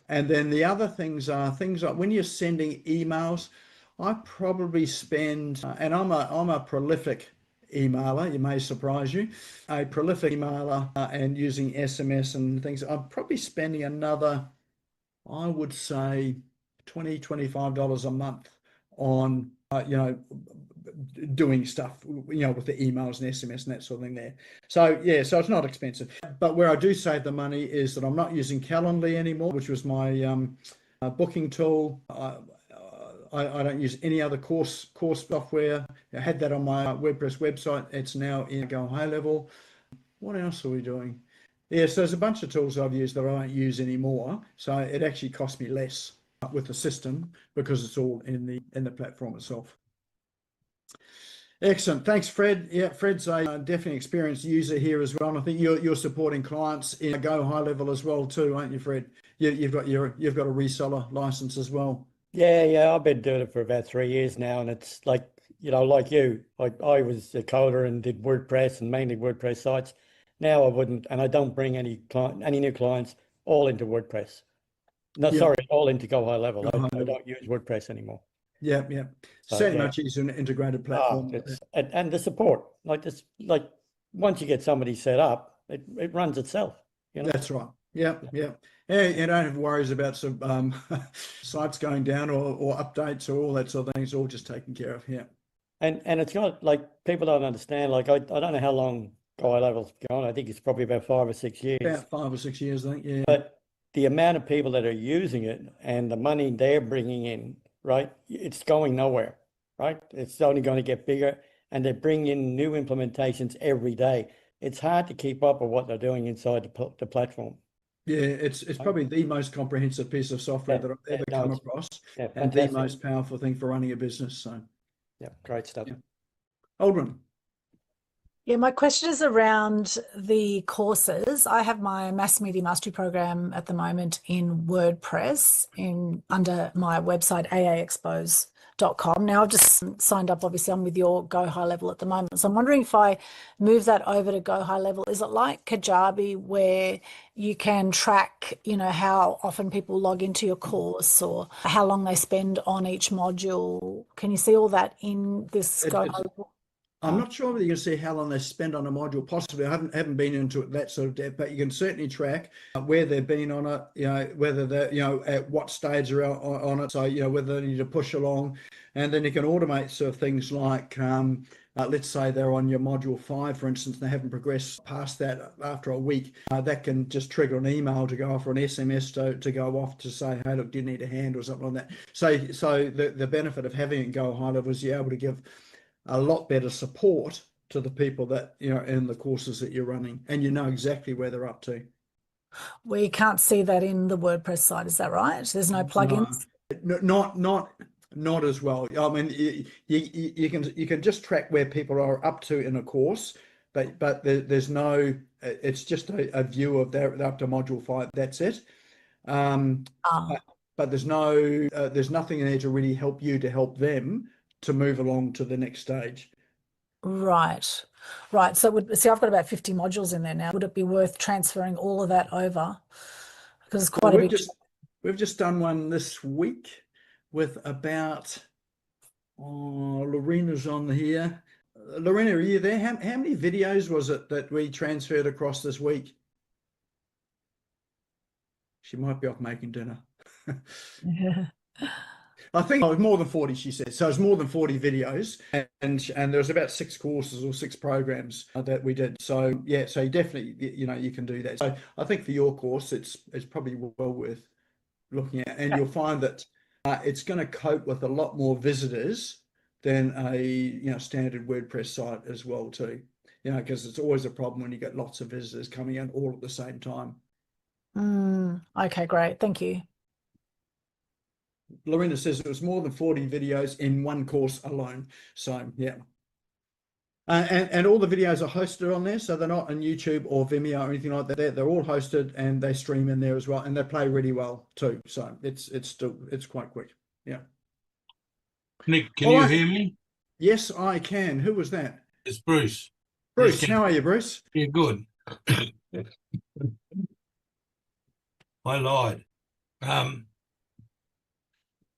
And then the other things are things like when you're sending emails, I probably spend, and I'm a prolific emailer, you may surprise you, a prolific emailer and using SMS and things. I'm probably spending another, I would say, $20, $25 a month on doing stuff, with the emails and SMS and that sort of thing there. So yeah, so it's not expensive. But where I do save the money is that I'm not using Calendly anymore, which was my booking tool. I don't use any other course software. I had that on my WordPress website. It's now in Go High Level. What else are we doing? Yeah, so there's a bunch of tools I've used that I don't use anymore. So it actually costs me less with the system because it's all in the platform itself. Excellent. Thanks, Fred. Yeah, Fred's a definitely experienced user here as well. And I think you're supporting clients in Go High Level as well too, aren't you, Fred? You've got a reseller license as well. Yeah, I've been doing it for about 3 years now, and it's like you, I was a coder and did WordPress and mainly WordPress sites. Now I wouldn't, and I don't bring any new clients all into WordPress. No, Yeah. sorry, all into Go High Level. Go High I Level. don't use WordPress anymore. Yeah. So, Certainly yeah. much easier an integrated platform. And the support, like once you get somebody set up, it runs itself. That's right. Yeah. Yeah, you don't have worries about some sites going down or updates or all that sort of thing. It's all just taken care of. Yeah. And it's not like people don't understand. Like I don't know how long Go High Level's gone. I think it's probably about 5 or 6 years. About 5 or 6 years, I think. Yeah. But the amount of people that are using it and the money they're bringing in, right? It's going nowhere, right? It's only going to get bigger, and they bring in new implementations every day. It's hard to keep up with what they're doing inside the platform. Yeah, it's probably the most comprehensive piece of software that I've ever come across, and the most powerful thing for running a business. So, yeah, great stuff. Yeah. Aldrin. Yeah, my question is around the courses. I have my Mass Media Mastery program at the moment in WordPress under my website aaexpose.com. Now I've just signed up, obviously I'm with your Go High Level at the moment. So I'm wondering if I move that over to Go High Level, is it like Kajabi where you can track, how often people log into your course or how long they spend on each module? Can you see all that in this Go High Level? I'm not sure whether you can see how long they spend on a module. Possibly, I haven't been into it that sort of depth, but you can certainly track where they've been on it. Whether they're at what stage they're on it. So whether they need to push along, and then you can automate sort of things like let's say they're on your module 5, for instance, and they haven't progressed past that after a week. That can just trigger an email to go off or an SMS to go off to say, hey, look, do you need a hand or something like that? So the benefit of having it Go High Level is you're able to give a lot better support to the people that in the courses that you're running, and exactly where they're up to. We can't see that in the WordPress site, is that right? There's no plugins? No, not as well. I mean, you can just track where people are up to in a course, but there's no. It's just a view of they're up to module 5. That's it. But there's nothing in there to really help you to help them to move along to the next stage. Right. So I've got about 50 modules in there now. Would it be worth transferring all of that over? Because it's quite a big. We've just done one this week with about. Lorena's on here. Lorena, are you there? How many videos was it that we transferred across this week? She might be off making dinner. Yeah. I think it was more than 40, she said. So it's more than 40 videos, and there was about 6 courses or 6 programs that we did. So yeah, so definitely, you can do that. So I think for your course, it's probably well worth looking at, and you'll find that it's going to cope with a lot more visitors than a standard WordPress site as well too. Because it's always a problem when you get lots of visitors coming in all at the same time. Okay, great. Thank you. Lorena says it was more than 40 videos in one course alone. So yeah. And all the videos are hosted on there, so they're not on YouTube or Vimeo or anything like that. They're all hosted and they stream in there as well, and they play really well too. So it's quite quick. Yeah. Nick, can you hear me? Yes, I can. Who was that? It's Bruce. Bruce, how are you, Bruce? Yeah, good. I lied.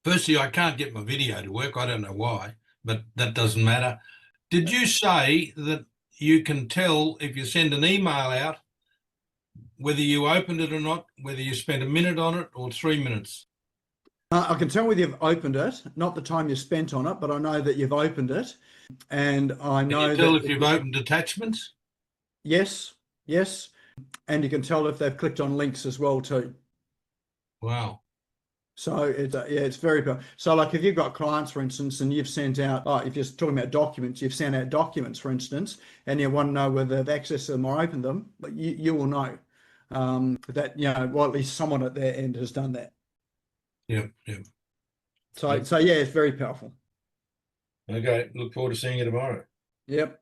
Firstly, I can't get my video to work. I don't know why, but that doesn't matter. Did you say that you can tell if you send an email out whether you opened it or not, whether you spent a minute on it or 3 minutes? I can tell whether you've opened it, not the time you spent on it, but I know that you've opened it. And I Can know you tell that if you've opened attachments? yes, yes. And you can tell if they've clicked on links as well too. Wow. So it's very powerful. So like if you've got clients, for instance, and you've sent out, if you're talking about documents, you've sent out documents, for instance, and you want to know whether they've accessed them or opened them, but you will know that, well, at least someone at their end has done that. Yeah. So yeah, it's very powerful. Okay. Look forward to seeing you tomorrow. Yep.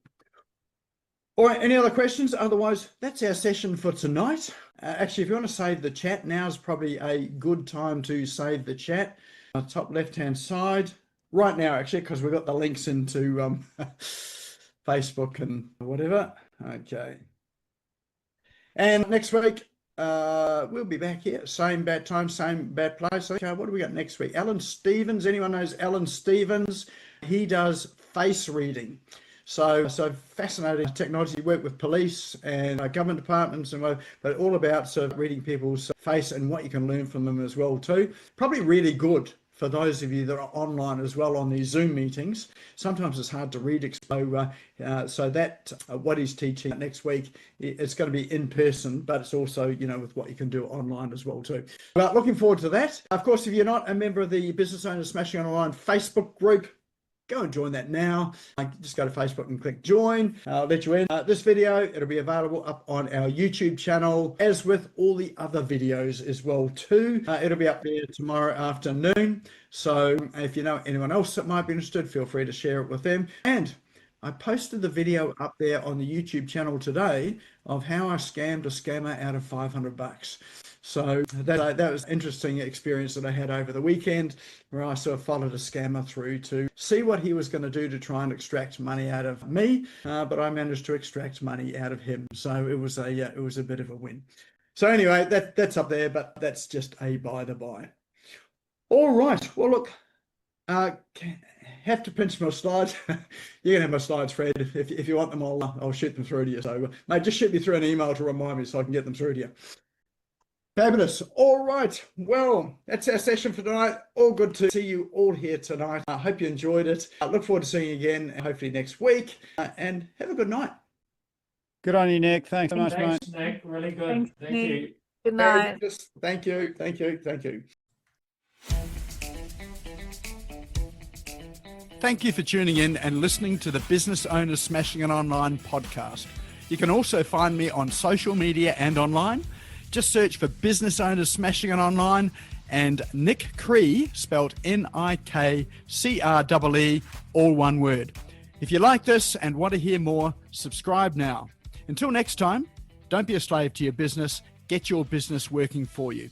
All right, any other questions? Otherwise, that's our session for tonight. Actually, if you want to save the chat, now is probably a good time to save the chat. Top left-hand side. Right now, actually, because we've got the links into Facebook and whatever. Okay. And next week, we'll be back here. Same bad time, same bad place. Okay, what do we got next week? Alan Stevens. Anyone knows Alan Stevens? He does face reading. So fascinating technology. Work with police and government departments, but all about sort of reading people's face and what you can learn from them as well too. Probably really good for those of you that are online as well on these Zoom meetings. Sometimes it's hard to read. So that what he's teaching next week, it's going to be in person, but it's also, with what you can do online as well too. But looking forward to that. Of course, if you're not a member of the Business Owners Smashing Online Facebook group, go and join that now. Just go to Facebook and click join. I'll let you in. This video, it'll be available up on our YouTube channel, as with all the other videos as well too. It'll be up there tomorrow afternoon. So if you know anyone else that might be interested, feel free to share it with them. And I posted the video up there on the YouTube channel today of how I scammed a scammer out of $500. So that was an interesting experience that I had over the weekend, where I sort of followed a scammer through to see what he was going to do to try and extract money out of me, but I managed to extract money out of him. So it was a bit of a win. So anyway, that's up there, but that's just a by the by. All right. Well, look, have to pinch my slides. You can have my slides, Fred. If you want them, I'll shoot them through to you. So mate, just shoot me through an email to remind me so I can get them through to you. Fabulous. All right. Well, that's our session for tonight. All good to see you all here tonight. I hope you enjoyed it. I look forward to seeing you again, hopefully next week. And have a good night. Good on you, Nick. Thanks so much, mate. Thanks, Nick. Really good. Thank you. Good night. Thank you. Thank you. Thank you. Thank you for tuning in and listening to the Business Owners Smashing It Online podcast. You can also find me on social media and online. Just search for Business Owners Smashing It Online and Nick Cree, spelled Nickcree, all one word. If you like this and want to hear more, subscribe now. Until next time, don't be a slave to your business. Get your business working for you.